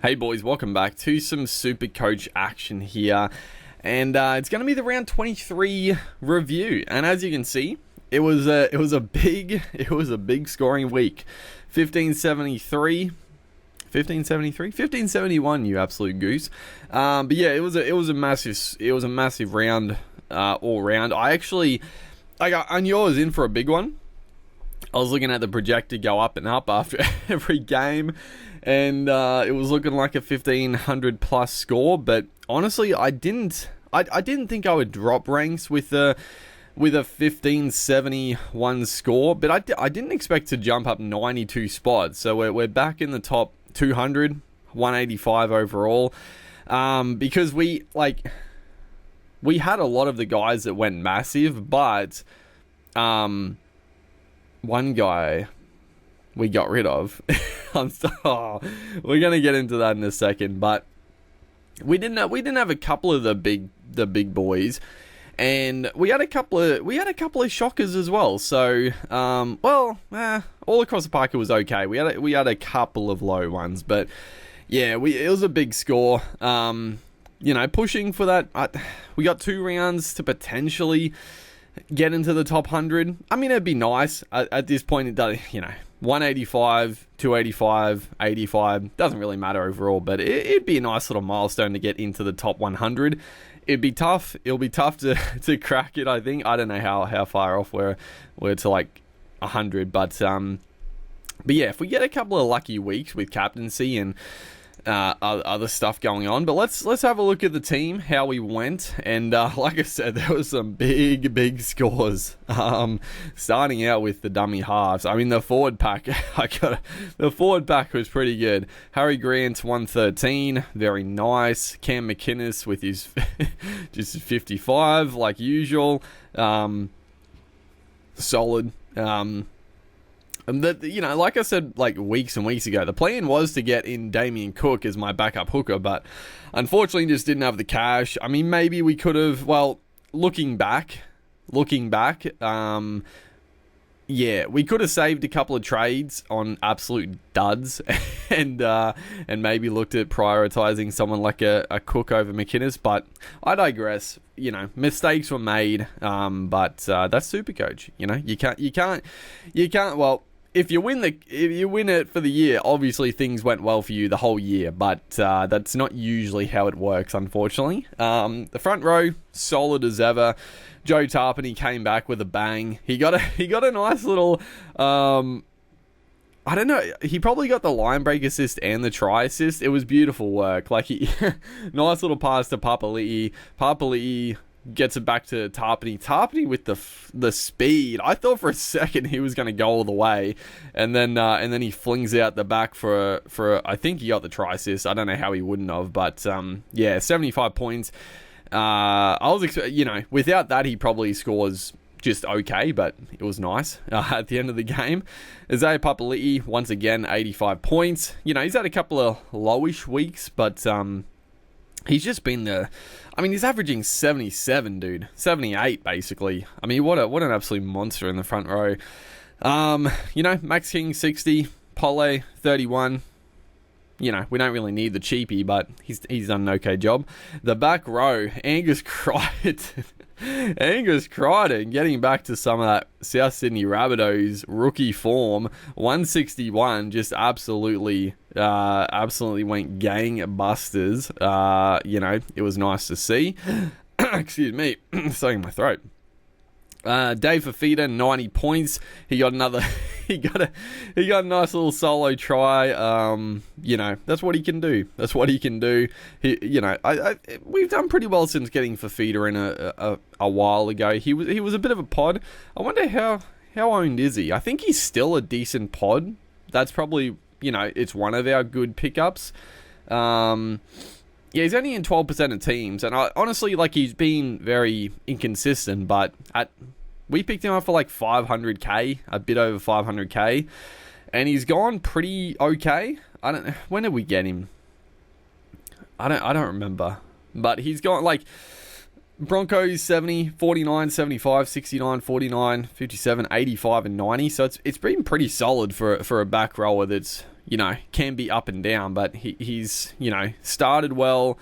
Hey boys, welcome back to some Supercoach action here, and it's going to be the round 23 review. And as you can see, it was a big scoring week. 1571, you absolute goose. But yeah, it was a massive round all round. I knew I was in for a big one. I was looking at the projector go up and up after every game, and it was looking like a 1500 plus score. But honestly, I didn't think I would drop ranks with a 1571 score, but I didn't expect to jump up 92 spots. So we're back in the top 200, 185 overall, because we had a lot of the guys that went massive, but one guy we got rid of. We're gonna get into that in a second, but we didn't have a couple of the big boys, and we had a couple of shockers as well. So all across the park it was okay. We had a couple of low ones, but yeah, it was a big score. Pushing for that. We got 2 rounds to potentially get into the top 100. I mean, it'd be nice. At this point, it does, 185, 285, 85, doesn't really matter overall, but it'd be a nice little milestone to get into the top 100. It'll be tough to crack it, I think. I don't know how far off we're to like 100, but yeah, if we get a couple of lucky weeks with captaincy and other stuff going on. But let's have a look at the team, how we went, and like I said, there was some big scores. Starting out with the dummy halves. I mean, the forward pack, the forward pack was pretty good. Harry Grant 113, very nice. Cam McInnes with his just 55 like usual. Solid. And that, like I said, like weeks and weeks ago, the plan was to get in Damien Cook as my backup hooker, but unfortunately just didn't have the cash. I mean, maybe we could have, looking back, yeah, we could have saved a couple of trades on absolute duds and maybe looked at prioritizing someone like a Cook over McInnes, but I digress. Mistakes were made, but that's Supercoach. You can't. Well, if you win it for the year, obviously things went well for you the whole year, but that's not usually how it works, unfortunately. The front row, solid as ever. Joe Tarpany came back with a bang. He got a nice little, I don't know, he probably got the line break assist and the try assist. It was beautiful work. Nice little pass to Papali'i. Papali'i gets it back to Tarpany. Tarpany with the speed. I thought for a second he was going to go all the way, and then he flings out the back for I think he got the try assist. I don't know how he wouldn't have, but yeah, 75 points. I was without that he probably scores just okay, but it was nice at the end of the game. Isaiah Papali'i once again 85 points. He's had a couple of lowish weeks, but he's just been he's averaging 77, dude. 78 basically. I mean, what an absolute monster in the front row. Max King 60, Pole 31. We don't really need the cheapie, but he's done an okay job. The back row, Angus Crichton. Angus Crichton getting back to some of that South Sydney Rabbitohs rookie form. 161, just absolutely went gangbusters. It was nice to see. Excuse me, something in my throat. Dave Fafita, 90 points. He got another. he got a nice little solo try. That's what he can do. We've done pretty well since getting Fafita in a while ago. He was a bit of a pod. I wonder how owned is he? I think he's still a decent pod. That's probably it's one of our good pickups. Yeah, he's only in 12% of teams, and honestly, he's been very inconsistent, but we picked him up for 500k, a bit over 500k, and he's gone pretty okay. When did we get him? I don't remember, but he's gone Broncos 70, 49, 75, 69, 49, 57, 85, and 90. So it's been pretty solid for a back rower that's, can be up and down, but he's, started well,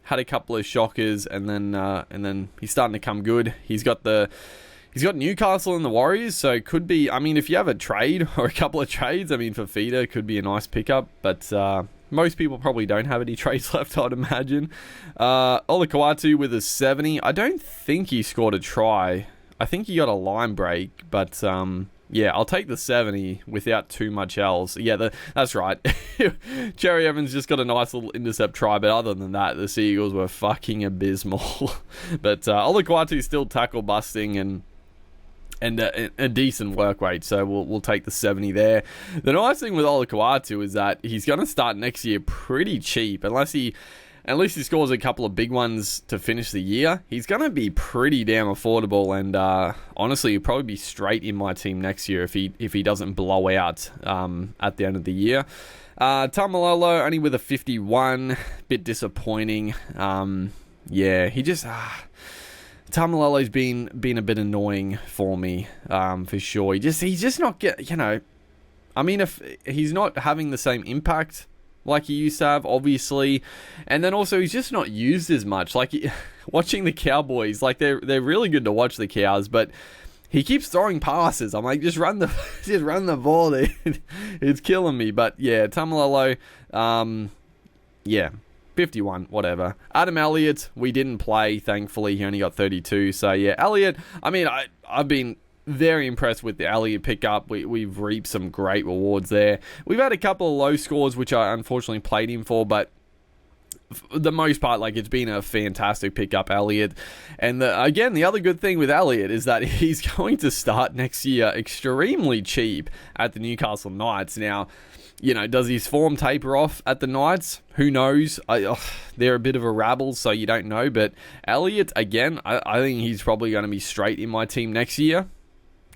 had a couple of shockers, and then he's starting to come good. He's got Newcastle and the Warriors, so it could be, if you have a trade or a couple of trades, for Feeder, it could be a nice pickup, but most people probably don't have any trades left, I'd imagine. Olakau'atu with a 70. I don't think he scored a try. I think he got a line break, but I'll take the 70 without too much else. Yeah, that's right. Cherry Evans just got a nice little intercept try, but other than that, the Seagulls were fucking abysmal. But Olakau'atu still tackle busting and a decent work rate, so we'll take the 70 there. The nice thing with Olakau'atu is that he's going to start next year pretty cheap, unless he scores a couple of big ones to finish the year. He's going to be pretty damn affordable, and honestly, he'll probably be straight in my team next year if he doesn't blow out at the end of the year. Tamalolo only with a 51, bit disappointing. He just. Tamalolo's been a bit annoying for me, for sure. He's just not if he's not having the same impact like he used to have, obviously, and then also he's just not used as much. Like watching the Cowboys, like they're really good to watch, the Cows, but he keeps throwing passes. I'm like, just run the ball. It's killing me. But yeah, Tamalolo, 51, whatever. Adam Elliot, we didn't play, thankfully. He only got 32. So, yeah, Elliot, I've been very impressed with the Elliot pickup. We've reaped some great rewards there. We've had a couple of low scores, which I unfortunately played him for, but for the most part, it's been a fantastic pickup, Elliot. And again, the other good thing with Elliot is that he's going to start next year extremely cheap at the Newcastle Knights. Now, does his form taper off at the Knights? Who knows? They're a bit of a rabble, so you don't know. But Elliot, again, I think he's probably going to be straight in my team next year.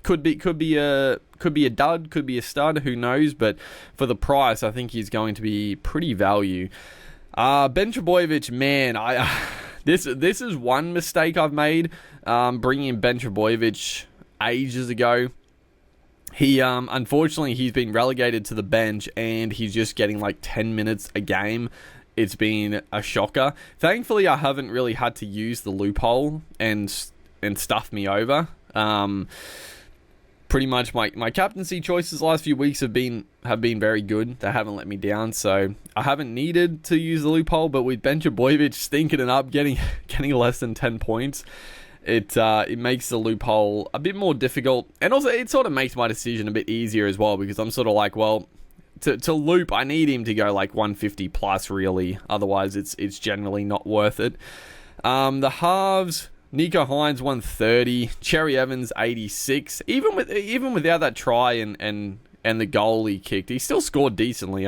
Could be a dud, could be a stud. Who knows? But for the price, I think he's going to be pretty value. Ben Triboyevich, man, this is one mistake I've made. Bringing in Ben Triboyevich ages ago. He, unfortunately, he's been relegated to the bench and he's just getting 10 minutes a game. It's been a shocker. Thankfully, I haven't really had to use the loophole and stuff me over. Pretty much my captaincy choices the last few weeks have been very good. They haven't let me down, so I haven't needed to use the loophole. But with Ben Triboyevich stinking it up, getting less than 10 points, it makes the loophole a bit more difficult, and also it sort of makes my decision a bit easier as well, because I'm sort of like, well, to loop, I need him to go 150 plus, really. Otherwise, it's generally not worth it. The halves, Nico Hines 130, Cherry Evans 86. Even without that try and the goal he kicked, he still scored decently.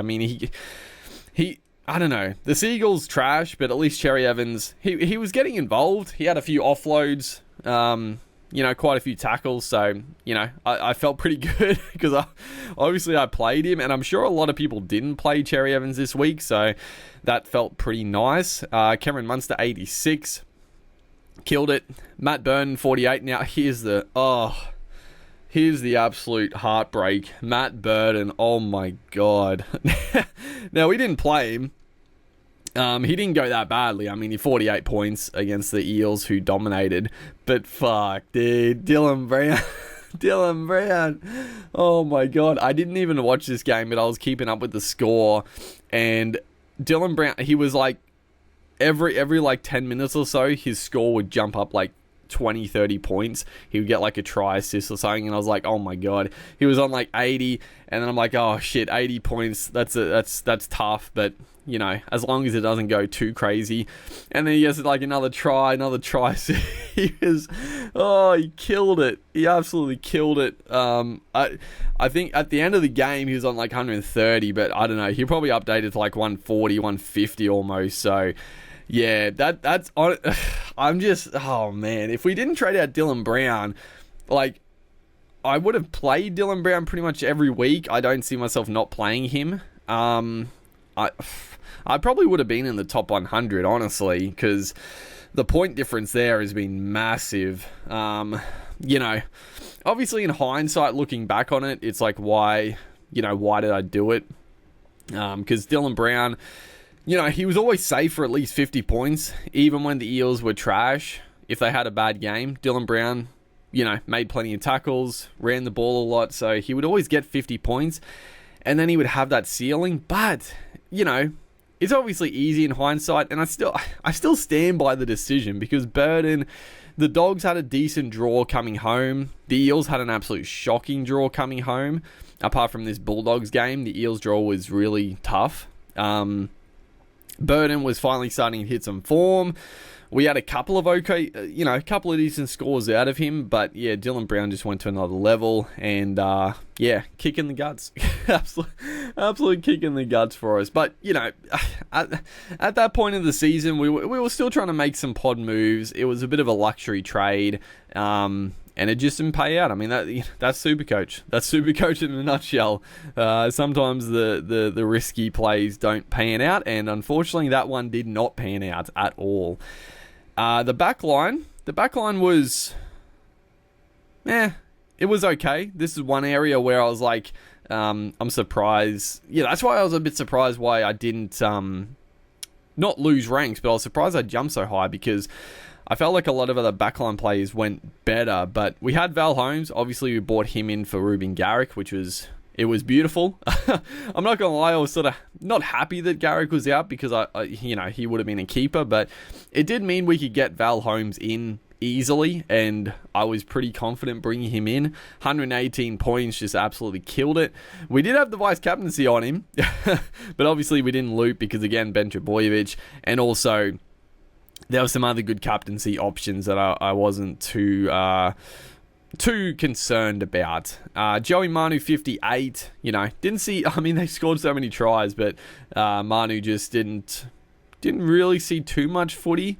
He I don't know. The Seagulls trash, but at least Cherry Evans, he was getting involved. He had a few offloads, quite a few tackles. So, I felt pretty good because obviously I played him, and I'm sure a lot of people didn't play Cherry Evans this week. So that felt pretty nice. Cameron Munster 86, killed it. Matt Burton 48. Now here's the absolute heartbreak. Matt Burton, oh my God. Now, we didn't play him. He didn't go that badly. He 48 points against the Eels, who dominated. But fuck, dude. Dylan Brown. Dylan Brown. Oh my God. I didn't even watch this game, but I was keeping up with the score. And Dylan Brown, he was every 10 minutes or so, his score would jump up 20, 30 points. He would get a try assist or something, and I was like, oh my God. He was on 80, and then I'm like, oh shit, 80 points, that's tough, but as long as it doesn't go too crazy. And then he gets another try. He killed it. He absolutely killed it. I think at the end of the game he was on 130, but I don't know, he probably updated to 140, 150 almost. So yeah, that's on. I'm just, oh man, if we didn't trade out Dylan Brown, I would have played Dylan Brown pretty much every week. I don't see myself not playing him. I probably would have been in the top 100, honestly, because the point difference there has been massive. You know, obviously in hindsight, looking back on it, it's like, why did I do it? Because Dylan Brown, you know, he was always safe for at least 50 points, even when the Eels were trash. If they had a bad game, Dylan Brown, you know, made plenty of tackles, ran the ball a lot, so he would always get 50 points, and then he would have that ceiling. But, you know, it's obviously easy in hindsight, and I still stand by the decision, because Burton, the Dogs had a decent draw coming home. The Eels had an absolute shocking draw coming home. Apart from this Bulldogs game, the Eels draw was really tough. Burton was finally starting to hit some form. We had a couple of decent scores out of him, but yeah, Dylan Brown just went to another level, and kick in the guts. absolute kick in the guts for us. But, you know, at that point of the season, we were still trying to make some pod moves. It was a bit of a luxury trade, and it just didn't pay out. I mean, that's Supercoach. That's Supercoach in a nutshell. Sometimes the risky plays don't pan out, and unfortunately that one did not pan out at all. The back line was, it was okay. This is one area where I was like, I'm surprised. Yeah, that's why I was a bit surprised why I didn't not lose ranks, but I was surprised I jumped so high, because I felt like a lot of other backline players went better. But we had Val Holmes. Obviously, we bought him in for Ruben Garrick, it was beautiful. I'm not going to lie, I was sort of not happy that Garrick was out, because he would have been a keeper, but it did mean we could get Val Holmes in easily, and I was pretty confident bringing him in. 118 points, just absolutely killed it. We did have the vice captaincy on him, but obviously we didn't loop, because again, Ben Triboyevich, and also there were some other good captaincy options that I wasn't too concerned about. Joey Manu, 58, you know, didn't see, I mean, they scored so many tries, but Manu just didn't really see too much footy.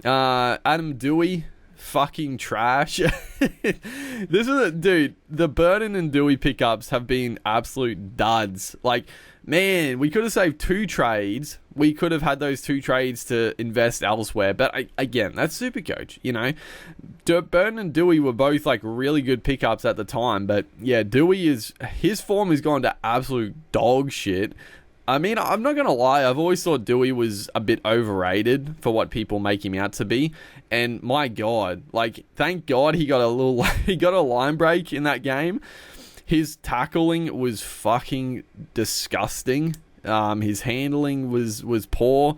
Adam Dewey, fucking trash. The Burton and Dewey pickups have been absolute duds. Like, man, we could have saved 2 trades. We could have had those 2 trades to invest elsewhere. But again, that's Supercoach, you know. Burton and Dewey were both like really good pickups at the time. But yeah, his form has gone to absolute dog shit. I mean, I'm not going to lie, I've always thought Dewey was a bit overrated for what people make him out to be. And my God, like, thank God he got a line break in that game. His tackling was fucking disgusting. His handling was poor.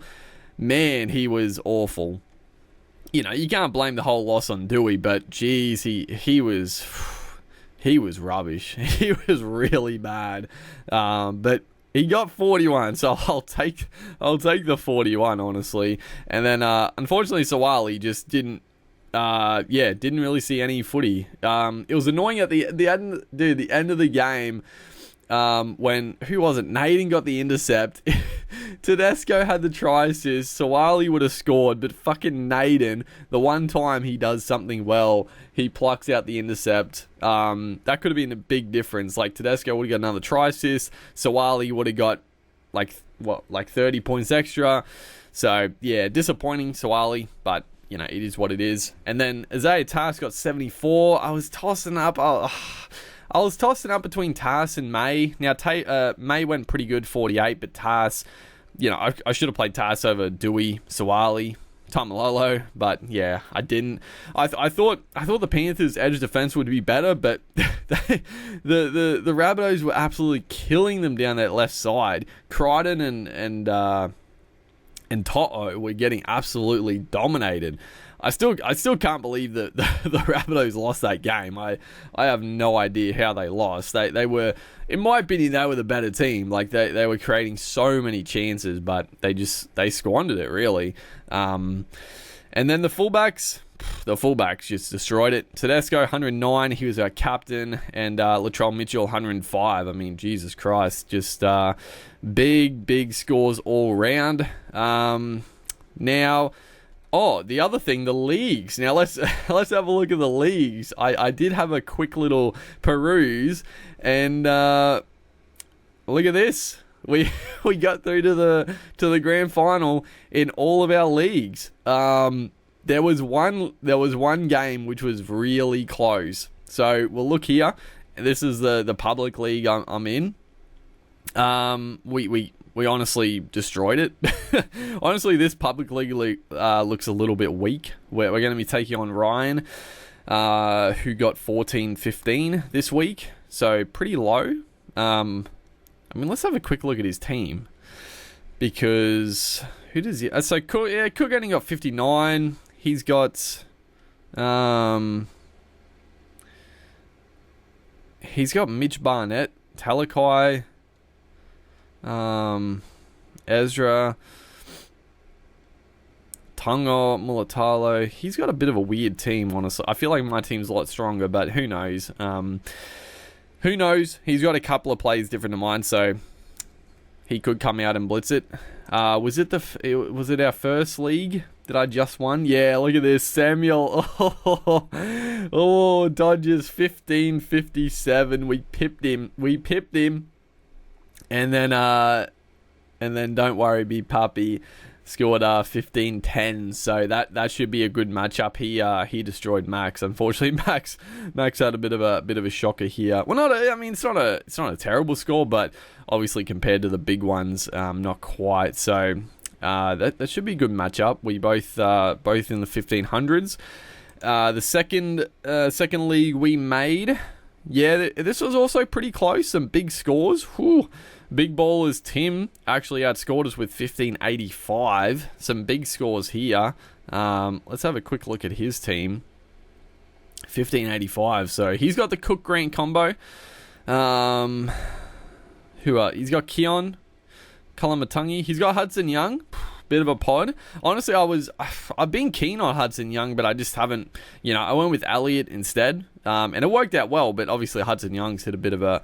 Man, he was awful. You know, you can't blame the whole loss on Dewey, but geez, he was rubbish. He was really bad. But he got 41, so I'll take the 41, honestly. And then unfortunately Sawali just didn't really see any footy. It was annoying at the end of the game, when, who was it? Naden got the intercept. Tedesco had the try assist. Sawali would have scored, but fucking Naden, the one time he does something well, he plucks out the intercept. That could have been a big difference. Like, Tedesco would have got another try assist. Sawali would have got like 30 points extra. So yeah, disappointing, Sawali, but you know, it is what it is. And then Isaiah Tass got 74. I was tossing up between Tass and May. Now, May went pretty good, 48, but Tass, you know, I should have played Tass over Dewey, Sawali, Tamalolo, but yeah, I didn't. I thought the Panthers' edge defense would be better, but the Rabbitohs were absolutely killing them down that left side. Crichton and Toto were getting absolutely dominated. I still can't believe that the Rabbitohs lost that game. I have no idea how they lost. They were, in my opinion, they were the better team. Like, they were creating so many chances, but they squandered it, really. And then the fullbacks just destroyed it. Tedesco, 109. He was our captain. And Latrell Mitchell, 105. I mean, Jesus Christ. Just big scores all round. Now, the other thing, the leagues. Now, let's have a look at the leagues. I did have a quick little peruse. And look at this. We got through to the grand final in all of our leagues. There was one game which was really close. So we'll look here. This is the public league I'm in. We honestly destroyed it. Honestly, this public league looks a little bit weak. We're going to be taking on Ryan, who got 14-15 this week. So pretty low. I mean, let's have a quick look at his team. Because, who does he... So, Cook only got 59. He's got... he's got Mitch Barnett, Talakai, Ezra, Tungo, Mulatalo. He's got a bit of a weird team, honestly. I feel like my team's a lot stronger, but who knows? Who knows? He's got a couple of plays different to mine, so he could come out and blitz it. Was it our first league that I just won? Yeah, look at this. Samuel. Oh, Dodgers 15-57. We pipped him. And then don't worry, B Puppy scored 15-10. So that should be a good matchup. He destroyed Max. Unfortunately, Max had a bit of a shocker here. Well, it's not a terrible score, but obviously compared to the big ones, not quite. So that should be a good matchup. We both in the 1500s. The second league we made, yeah, this was also pretty close. Some big scores. Whew. Big ballers Tim actually outscored us with 1585. Some big scores here. Let's have a quick look at his team. 1585. So he's got the Cook Grant combo. He's got Keon, Kalamatangi. He's got Hudson Young. Bit of a pod. Honestly, I've been keen on Hudson Young, but I just haven't. I went with Elliot instead, and it worked out well. But obviously, Hudson Young's hit a bit of a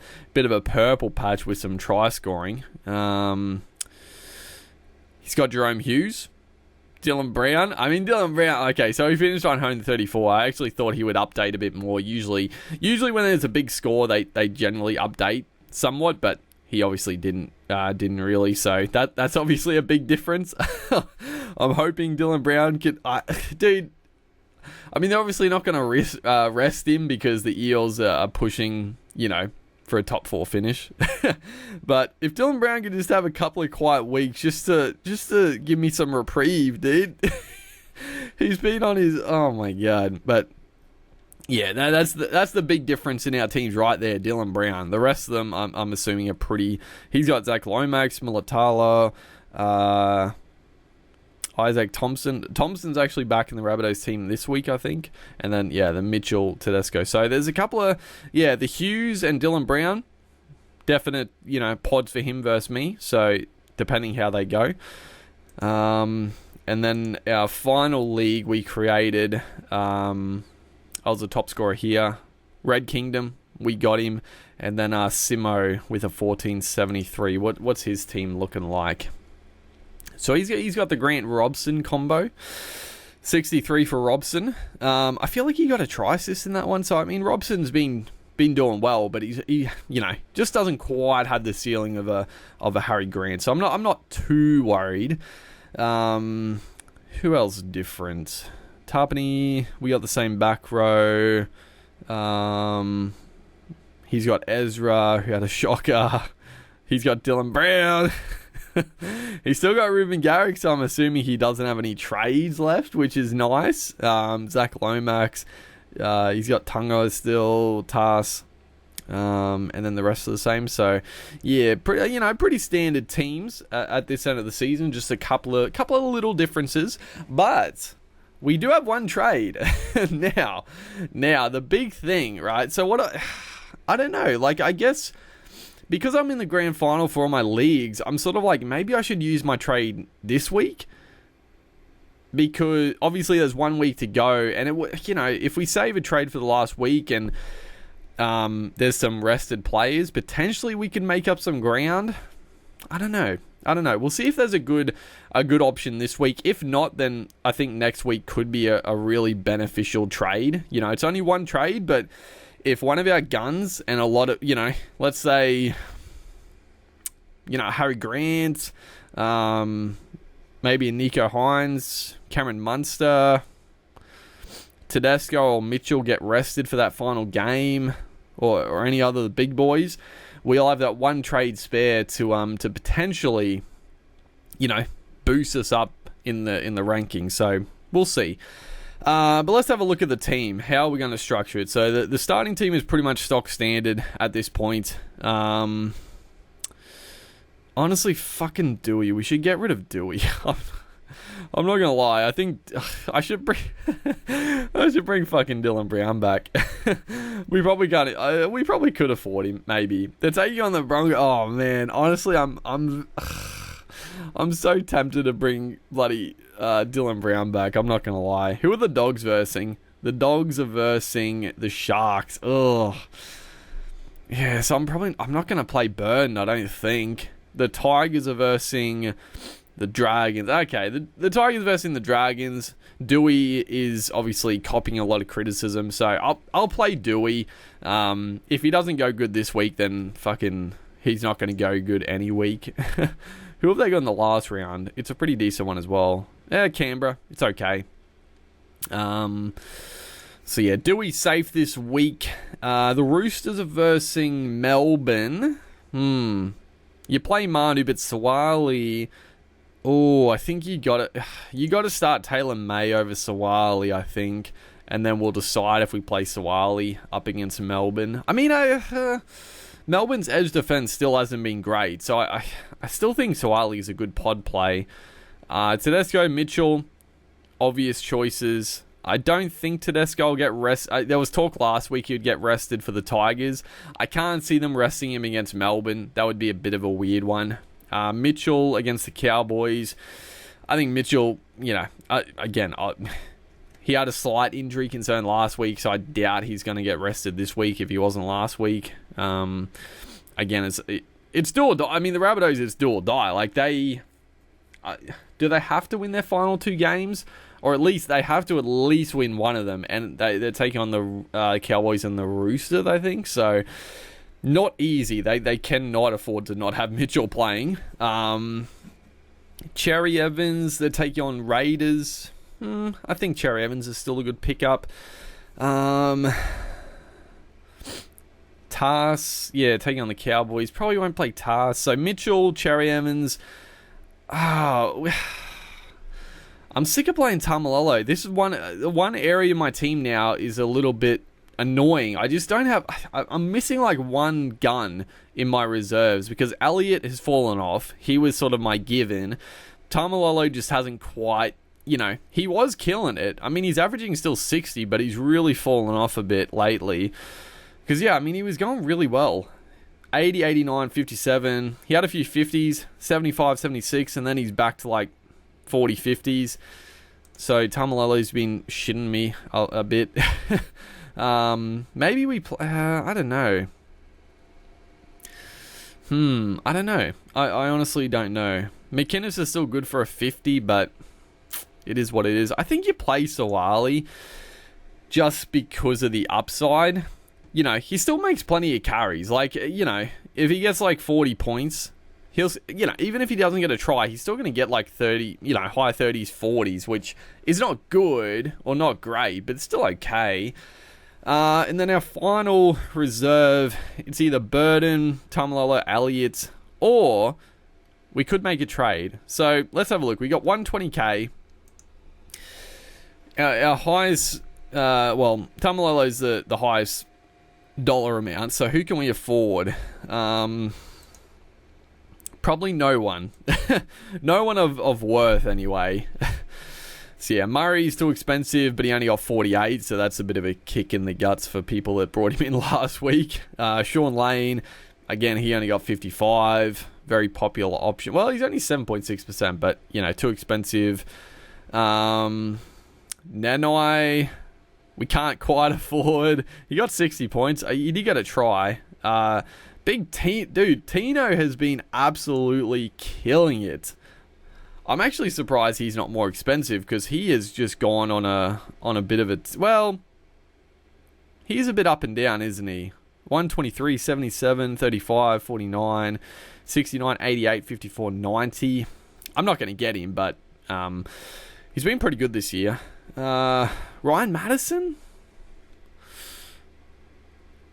purple patch with some try scoring. He's got Jerome Hughes, Dylan Brown. Okay, so he finished on 134. I actually thought he would update a bit more. Usually when there's a big score, they generally update somewhat, but he obviously didn't really, so that's obviously a big difference. I'm hoping Dylan Brown could... dude, I mean, they're obviously not going to rest him because the Eels are pushing, for a top 4 finish. But if Dylan Brown could just have a couple of quiet weeks just to give me some reprieve, dude. He's been on his... Oh, my God. But... yeah, that's the big difference in our teams right there, Dylan Brown. The rest of them, I'm assuming, are pretty... He's got Zach Lomax, Milatala, Isaac Thompson. Thompson's actually back in the Rabbitohs team this week, I think. And then, the Mitchell Tedesco. So there's a couple of... yeah, the Hughes and Dylan Brown, definite, pods for him versus me. So depending how they go. And then our final league we created... I was the top scorer here. Red Kingdom, we got him. And then Simo with a 1473. What's his team looking like? So he's got the Grant Robson combo. 63 for Robson. I feel like he got a try assist in that one. So, I mean, Robson's been doing well, but he just doesn't quite have the ceiling of a Harry Grant. So I'm not too worried. Who else different? Tarpany, we got the same back row. He's got Ezra, who had a shocker. He's got Dylan Brown. He's still got Ruben Garrick, so I'm assuming he doesn't have any trades left, which is nice. Zach Lomax. He's got Tungo still, Tas. And then the rest are the same. So, yeah, pretty standard teams at this end of the season. Just a couple of little differences. But... we do have one trade. now, the big thing, right? So I don't know. Like, I guess because I'm in the grand final for all my leagues, I'm sort of like, maybe I should use my trade this week. Because obviously there's 1 week to go. And, if we save a trade for the last week and there's some rested players, potentially we can make up some ground. I don't know. We'll see if there's a good option this week. If not, then I think next week could be a really beneficial trade. It's only one trade, but if one of our guns and a lot of, let's say, Harry Grant, maybe a Nico Hines, Cameron Munster, Tedesco or Mitchell get rested for that final game, or any other of the big boys, we'll have that one trade spare to potentially, boost us up in the rankings. So we'll see. But let's have a look at the team. How are we going to structure it? So the starting team is pretty much stock standard at this point. Honestly, fucking Dewey. We should get rid of Dewey. I'm not gonna lie. I think I should bring fucking Dylan Brown back. We probably can't. We probably could afford him. Maybe they're taking on the Broncos. Oh man, honestly, I'm so tempted to bring bloody Dylan Brown back. I'm not gonna lie. Who are the Dogs versing? The Dogs are versing the Sharks. Ugh. Yeah, so I'm not gonna play Burton. I don't think. The Tigers are versing the Dragons. Okay, the Tigers versing the Dragons. Dewey is obviously copying a lot of criticism, so I'll play Dewey. If he doesn't go good this week, then fucking he's not going to go good any week. Who have they got in the last round? It's a pretty decent one as well. Yeah, Canberra. It's okay. So yeah, Dewey safe this week. The Roosters are versing Melbourne. You play Manu, but Sawali. Oh, I think you got to start Taylor May over Sawali, I think, and then we'll decide if we play Sawali up against Melbourne. I mean, Melbourne's edge defense still hasn't been great, so I still think Sawali is a good pod play. Tedesco, Mitchell, obvious choices. I don't think Tedesco will get rested. There was talk last week he would get rested for the Tigers. I can't see them resting him against Melbourne. That would be a bit of a weird one. Mitchell against the Cowboys. I think Mitchell, he had a slight injury concern last week, so I doubt he's going to get rested this week if he wasn't last week. It's do or die. I mean, the Rabbitohs, it's do or die. Like, do they have to win their final two games? Or at least they have to at least win one of them. And they're taking on the Cowboys and the Roosters, I think. So, not easy. They cannot afford to not have Mitchell playing. Cherry Evans, they're taking on Raiders. I think Cherry Evans is still a good pickup. Tass, taking on the Cowboys. Probably won't play Tass. So, Mitchell, Cherry Evans. I'm sick of playing Tamalolo. This is one area of my team now is a little bit annoying. I just don't have... I'm missing like one gun in my reserves because Elliot has fallen off. He was sort of my given. Tamalolo just hasn't quite... he was killing it. I mean, he's averaging still 60, but he's really fallen off a bit lately. Because, he was going really well. 80, 89, 57. He had a few 50s, 75, 76, and then he's back to like 40, 50s. So Tamalolo's been shitting me a bit. Maybe we play... I don't know. I don't know. I honestly don't know. McInnes is still good for a 50, but it is what it is. I think you play Sawali just because of the upside. He still makes plenty of carries. Like, if he gets like 40 points... He'll, even if he doesn't get a try, he's still going to get like 30, high 30s, 40s, which is not good or not great, but it's still okay. And then our final reserve, it's either Burton, Tamalolo, Elliot, or we could make a trade. So let's have a look. We got 120k. Our highest, Tamalolo's the highest dollar amount. So who can we afford? Probably no one. No one of worth, anyway. So, yeah, Murray's too expensive, but he only got 48, so that's a bit of a kick in the guts for people that brought him in last week. Sean Lane, again, he only got 55. Very popular option. Well, he's only 7.6%, but, too expensive. Nanai, we can't quite afford. He got 60 points. He did get a try. Big dude, Tino has been absolutely killing it. I'm actually surprised he's not more expensive because he has just gone on a bit of a... Well, he's a bit up and down, isn't he? 123, 77, 35, 49, 69, 88, 54, 90. I'm not going to get him, but He's been pretty good this year. Ryan Madison?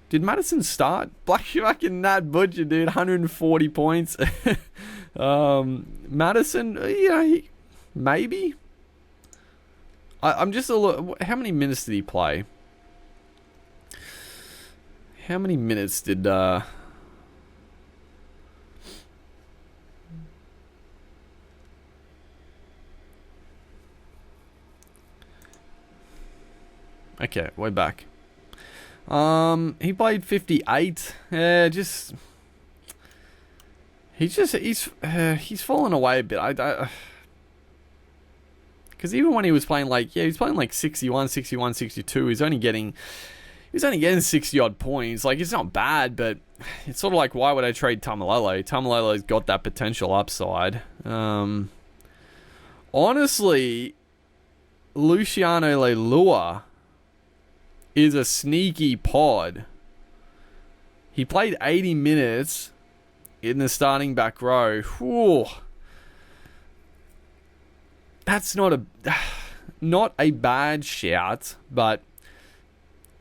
Did Madison start? Black fucking Nat Butcher, dude. 140 points. Madison, maybe. I'm just a little... How many minutes did he play? How many minutes did... Okay, we're back. He played 58. He's fallen away a bit. Because even when he was playing he's playing like 61, 61, 62. He's only getting 60 odd points. Like, it's not bad, but it's sort of like, why would I trade Tamalolo? Tamalolo's got that potential upside. Honestly, Luciano Le Lua is a sneaky pod. He played 80 minutes in the starting back row. Whew. That's not a bad shout, but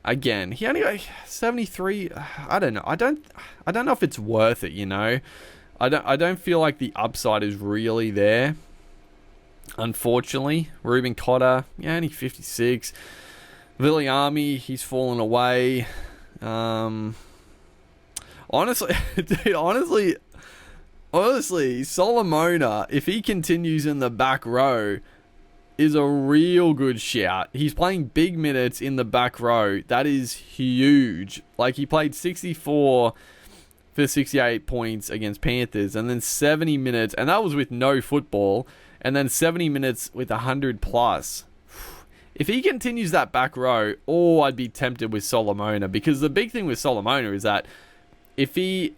again, he only got 73. I don't know. I don't know if it's worth it, you know. I don't feel like the upside is really there. Unfortunately, Ruben Cotter, only 56. Viliami, he's fallen away. Honestly, Solomona, if he continues in the back row, is a real good shout. He's playing big minutes in the back row. That is huge. Like, he played 64 for 68 points against Panthers, and then 70 minutes, and that was with no football, and then 70 minutes with 100 plus. If he continues that back row, I'd be tempted with Solomona, because the big thing with Solomona is that if he's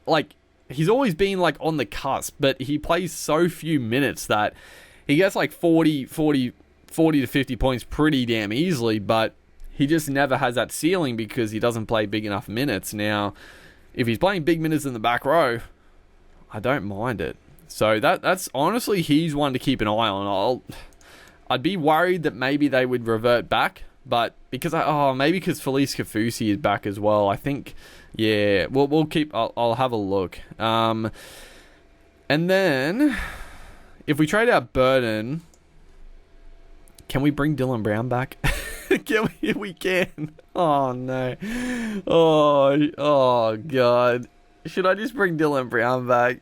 always been on the cusp, but he plays so few minutes that he gets 40 to 50 points pretty damn easily, but he just never has that ceiling because he doesn't play big enough minutes. Now, if he's playing big minutes in the back row, I don't mind it. So that's honestly, he's one to keep an eye on. I'd be worried that maybe they would revert back, but because Felice Kafusi is back as well. I think, yeah, we'll keep. I'll have a look. And then if we trade out Burden, can we bring Dylan Brown back? We can. Oh no. Oh god. Should I just bring Dylan Brown back?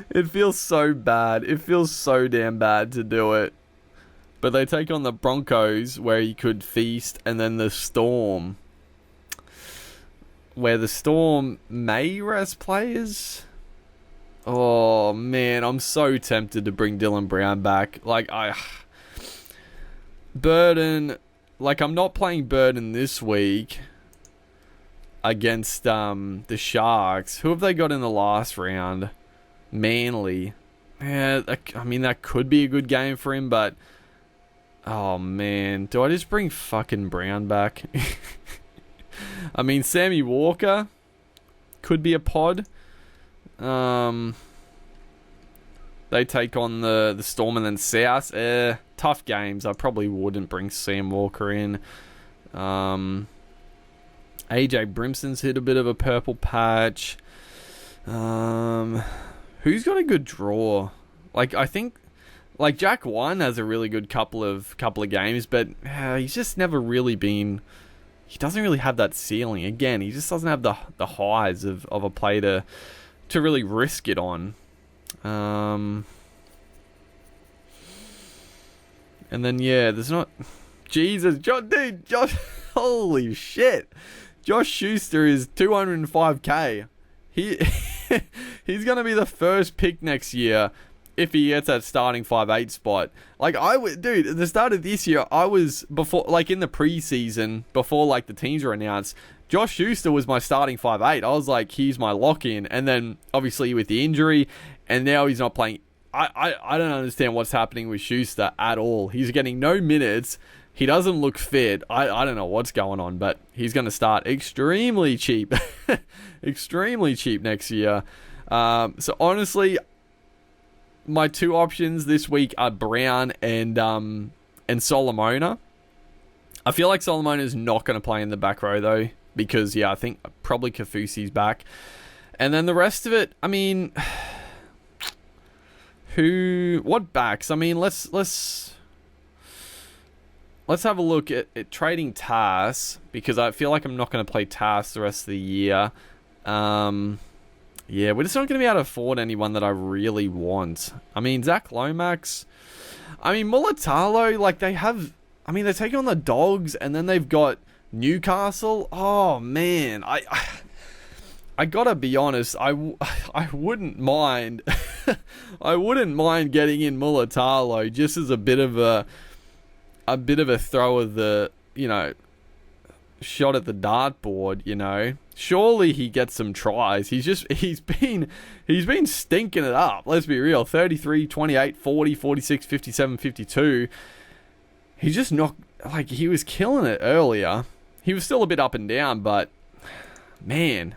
It feels so bad. It feels so damn bad to do it. But they take on the Broncos, where he could feast, and then the Storm, where the Storm may rest players. Oh man, I'm so tempted to bring Dylan Brown back. Burden, I'm not playing Burden this week against the Sharks. Who have they got in the last round? Manly. Yeah, that could be a good game for him, but oh man, do I just bring fucking Brown back? Sammy Walker could be a pod. They take on the Storm and then South. Tough games. I probably wouldn't bring Sam Walker in. AJ Brimson's hit a bit of a purple patch. Who's got a good draw? I think Jack One has a really good couple of games, but he's just never really been. He doesn't really have that ceiling. Again, he just doesn't have the highs of a play to really risk it on. And then there's not. Jesus, Josh, holy shit! Josh Schuster is 205k. He's going to be the first pick next year if he gets that starting 5'8" spot. At the start of this year, I was before, in the preseason, before the teams were announced, Josh Schuster was my starting 5'8". I was like, he's my lock-in. And then obviously with the injury, and now he's not playing. I don't understand what's happening with Schuster at all. He's getting no minutes. He doesn't look fit. I don't know what's going on, but he's going to start extremely cheap. Extremely cheap next year. So honestly, my two options this week are Brown and Solomona. I feel like Solomona is not going to play in the back row though, because I think probably Kafusi's back, and then the rest of it. I mean, what backs? I mean, let's have a look at trading Tass, because I feel like I'm not going to play Tass the rest of the year. Yeah, we're just not going to be able to afford anyone that I really want. I mean, Zach Lomax. I mean, Mulatalo, like they're taking on the Dogs, and then they've got Newcastle. Oh, man. I gotta be honest, I wouldn't mind. I wouldn't mind getting in Mulatalo just as a bit of a throw of the, shot at the dartboard, Surely he gets some tries. He's been stinking it up. Let's be real. 33, 28, 40, 46, 57, 52. He's just not, like, he was killing it earlier. He was still a bit up and down, but man,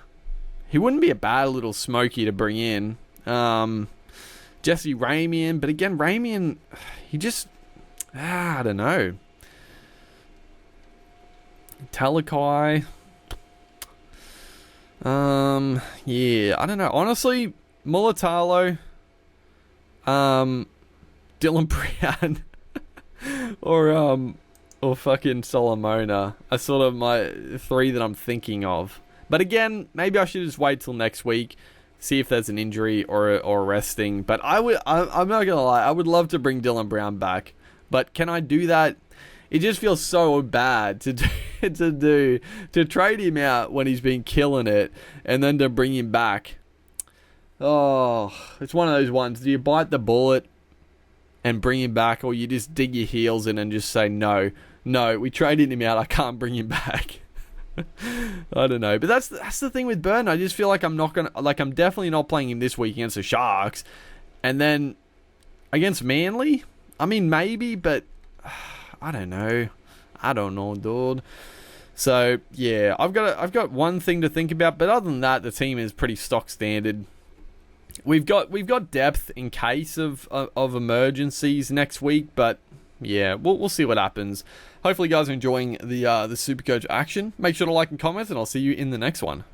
he wouldn't be a bad little smoky to bring in. Jesse Ramian, but again, Ramian, he just, I don't know. Talakai. Yeah, I don't know. Honestly, Mulatalo, Dylan Brown, or fucking Solomona are sort of my three that I'm thinking of. But again, maybe I should just wait till next week, see if there's an injury or resting. But I'm not gonna lie, I would love to bring Dylan Brown back. But can I do that? It just feels so bad to trade him out when he's been killing it, and then to bring him back. Oh, it's one of those ones. Do you bite the bullet and bring him back, or you just dig your heels in and just say, no, we traded him out, I can't bring him back. I don't know. But that's the thing with Burton. I just feel like I'm definitely not playing him this week against the Sharks. And then against Manly, I mean, maybe, but I don't know, dude. So yeah, I've got one thing to think about, but other than that, the team is pretty stock standard. We've got depth in case of emergencies next week, but yeah, we'll see what happens. Hopefully, you guys are enjoying the Supercoach action. Make sure to like and comment, and I'll see you in the next one.